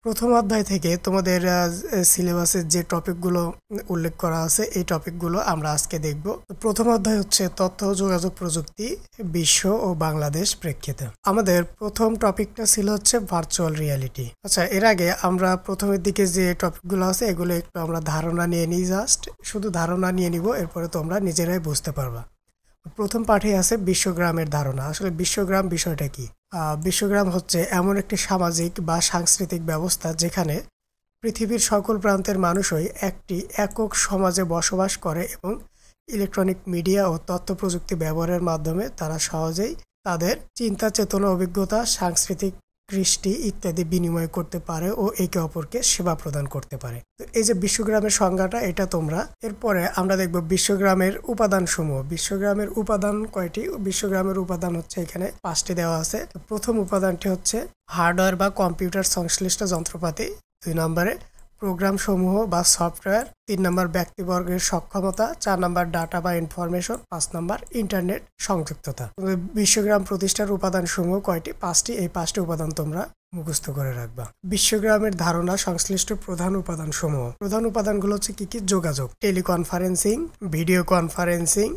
প্রথম অধ্যায় থেকে তোমাদের সিলেবাসের যে টপিকগুলো উল্লেখ করা আছে এই টপিকগুলো আমরা আজকে দেখব। প্রথম অধ্যায় হচ্ছে তথ্য ও যোগাযোগ প্রযুক্তি বিশ্ব ও বাংলাদেশ প্রেক্ষিতে। আমাদের প্রথম টপিকটা ছিল হচ্ছে ভার্চুয়াল রিয়ালিটি। আচ্ছা, এর আগে আমরা প্রথমের দিকে যে টপিকগুলো আছে এগুলো একটু আমরা ধারণা নিয়ে নিই, জাস্ট শুধু ধারণা নিয়ে নিব, এরপরে তোমরা নিজেরাই বুঝতে পারবা। প্রথম পাঠে আছে বিশ্বগ্রামের ধারণা। আসলে বিশ্বগ্রাম বিষয়টা কি? বিশ্বগ্রাম হচ্ছে এমন একটি সামাজিক বা সাংস্কৃতিক ব্যবস্থা যেখানে পৃথিবীর সকল প্রান্তের মানুষই একটি একক সমাজে বসবাস করে এবং ইলেকট্রনিক মিডিয়া ও তথ্য প্রযুক্তি ব্যবহারের মাধ্যমে তারা সহজেই তাদের চিন্তা চেতনা অভিজ্ঞতা সাংস্কৃতিক কৃষ্টি ইত্যাদি বিনিময় করতে পারে ও একে অপরকে সেবা প্রদান করতে পারে। তো এই যে বিশ্বগ্রামের সংজ্ঞাটা এটা তোমরা, এরপরে আমরা দেখব বিশ্বগ্রামের উপাদান সমূহ। বিশ্বগ্রামের উপাদান কয়টি? বিশ্বগ্রামের উপাদান হচ্ছে এখানে 5টি দেওয়া আছে। প্রথম উপাদানটি হচ্ছে হার্ডওয়্যার বা কম্পিউটার সংশ্লিষ্ট যন্ত্রপাতি, 2 নম্বরে প্রোগ্রাম সমূহ বা সফটওয়্যার, 3 নম্বর ব্যক্তিবর্গের সক্ষমতা, 4 নম্বর ডাটা বা ইনফরমেশন, 5 নম্বর ইন্টারনেট সংযুক্ততা। বিশ্বগ্রাম প্রতিষ্ঠার উপাদান সমূহ কয়টি? 5টি। এই 5টি উপাদান তোমরা মুখস্থ করে রাখবা। বিশ্বগ্রামের ধারণা সংশ্লিষ্ট প্রধান উপাদান সমূহ। প্রধান উপাদানগুলো হচ্ছে কি কি? যোগাযোগ, teleconferencing, video conferencing,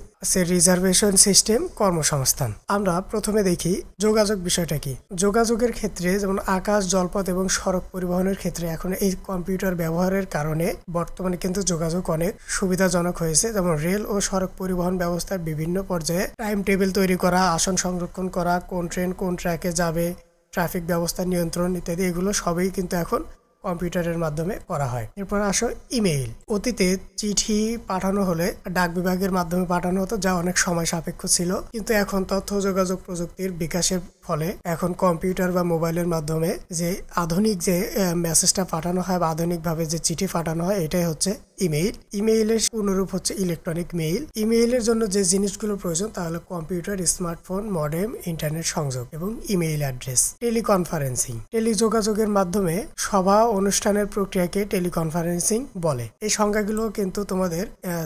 reservation system, কর্মসংস্থান। আমরা প্রথমে দেখি যোগাযোগ বিষয়টা কি। যোগাযোগের ক্ষেত্রে যেমন আকাশ, জলপথ এবং সড়ক পরিবহনের ক্ষেত্রে এখন এই কম্পিউটার ব্যবহারের কারণে বর্তমানে কিন্তু যোগাযোগ অনেক সুবিধাজনক হয়েছে। যেমন রেল ও সড়ক পরিবহন ব্যবস্থার বিভিন্ন পর্যায়ে টাইম টেবিল তৈরি করা, আসন সংরক্ষণ করা, কোন ট্রেন কোন ট্র্যাকে যাবে, ট্রাফিক ব্যবস্থা নিয়ন্ত্রণ ইত্যাদি, এগুলো সবই কিন্তু এখন কম্পিউটারের মাধ্যমে করা হয়। এরপর আসো ইমেইল। অতীতে চিঠি পাঠানো হলে ডাক বিভাগের মাধ্যমে পাঠানো হতো, যা অনেক সময় সাপেক্ষ ছিল, কিন্তু এখন তথ্য যোগাযোগ প্রযুক্তির বিকাশের ফলে এখন কম্পিউটার বা মোবাইলের মাধ্যমে যে আধুনিক যে মেসেজটা পাঠানো হয় বা আধুনিকভাবে যে চিঠি পাঠানো হয় এটাই হচ্ছে ইমেইল। ইমেইলের পূর্ণরূপ হচ্ছে ইলেকট্রনিক মেইল। ইমেইলের জন্য যে জিনিসগুলো প্রয়োজন তাহলে কম্পিউটার, স্মার্টফোন, মডেম, ইন্টারনেট সংযোগ এবং ইমেইল অ্যাড্রেস। টেলিকনফারেন্সিং, টেলিযোগাযোগের মাধ্যমে সভা অনুষ্ঠানের প্রক্রিয়াকে টেলিকনফারেন্সিং বলে। এই সংজ্ঞাগুলো কিন্তু তোমাদের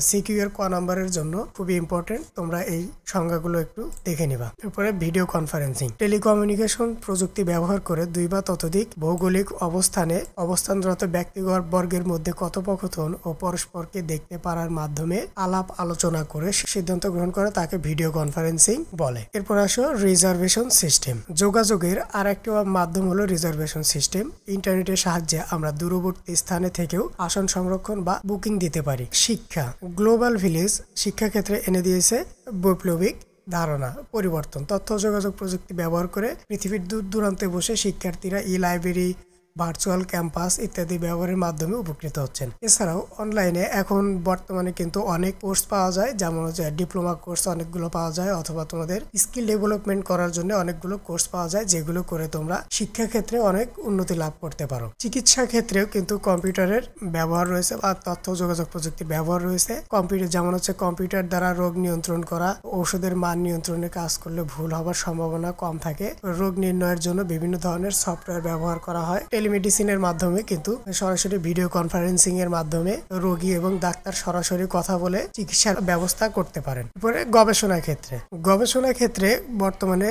সিকিউ এর ক নাম্বারের জন্য খুবই ইম্পর্টেন্ট, তোমরা এই সংজ্ঞাগুলো একটু দেখে নিবা। এরপরে ভিডিও কনফারেন্সিং, টেলিকমিউনিকেশন প্রযুক্তি ব্যবহার করে 2 বা ততোধিক ভৌগোলিক অবস্থানে অবস্থানরত ব্যক্তিবর্গের মধ্যে কথোপকথন ও পরস্পরকে দেখতে পারার মাধ্যমে আলাপ আলোচনা করে সিদ্ধান্ত গ্রহণ করে তাকে ভিডিও কনফারেন্সিং বলে। এরপর আসো রিজার্ভেশন সিস্টেম। যোগাযোগের আর একটি মাধ্যম হলো রিজার্ভেশন সিস্টেম। ইন্টারনেটের সাহায্যে আমরা দূরবর্তী স্থানে থেকেও আসন সংরক্ষণ বা বুকিং দিতে পারি। শিক্ষা, গ্লোবাল ভিলেজ শিক্ষাক্ষেত্রে এনে দিয়েছে বৈপ্লবিক ধারণা পরিবর্তন। তথ্য যোগাযোগ প্রযুক্তি ব্যবহার করে পৃথিবীর দূর দূরান্তে বসে শিক্ষার্থীরা লাইব্রেরি, ভার্চুয়াল ক্যাম্পাস ইত্যাদি ব্যবহারের মাধ্যমে উপকৃত হচ্ছেন। এছাড়াও অনলাইনে এখন বর্তমানে কিন্তু অনেক কোর্স পাওয়া যায়, যেমন হচ্ছে ডিপ্লোমা কোর্স অনেকগুলো পাওয়া যায়, অথবা তোমাদের স্কিল ডেভেলপমেন্ট করার জন্য অনেকগুলো কোর্স পাওয়া যায়, যেগুলো করে তোমরা শিক্ষাক্ষেত্রে অনেক উন্নতি লাভ করতে পারো। চিকিৎসা ক্ষেত্রেও কিন্তু কম্পিউটারের ব্যবহার রয়েছে বা তথ্য যোগাযোগ প্রযুক্তির ব্যবহার রয়েছে। কম্পিউটার যেমন হচ্ছে কম্পিউটার দ্বারা রোগ নিয়ন্ত্রণ করা, ঔষধের মান নিয়ন্ত্রণে কাজ করলে ভুল হওয়ার সম্ভাবনা কম থাকে। রোগ নির্ণয়ের জন্য বিভিন্ন ধরনের সফটওয়্যার ব্যবহার করা হয়। টেলিমেডিসিনের মাধ্যমে কিন্তু সরাসরি ভিডিও কনফারেন্সিং এর মাধ্যমে রোগী এবং ডাক্তার সরাসরি কথা বলে চিকিৎসার ব্যবস্থা করতে পারেন। এরপরে গবেষণা ক্ষেত্রে বর্তমানে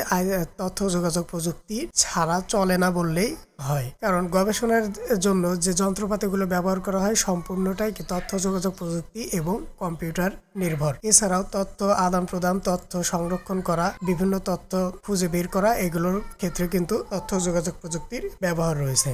তথ্য যোগাযোগ প্রযুক্তি ছাড়া চলে না বললেই হয়, কারণ গবেষণার জন্য যে যন্ত্রপাতিগুলো ব্যবহার করা হয় সম্পূর্ণটাই তথ্য যোগাযোগ প্রযুক্তি এবং কম্পিউটার নির্ভর। এছাড়াও তথ্য আদান প্রদান, তথ্য সংরক্ষণ করা, বিভিন্ন তথ্য খুঁজে বের করা, এগুলোর ক্ষেত্রে কিন্তু তথ্য যোগাযোগ প্রযুক্তির ব্যবহার রয়েছে।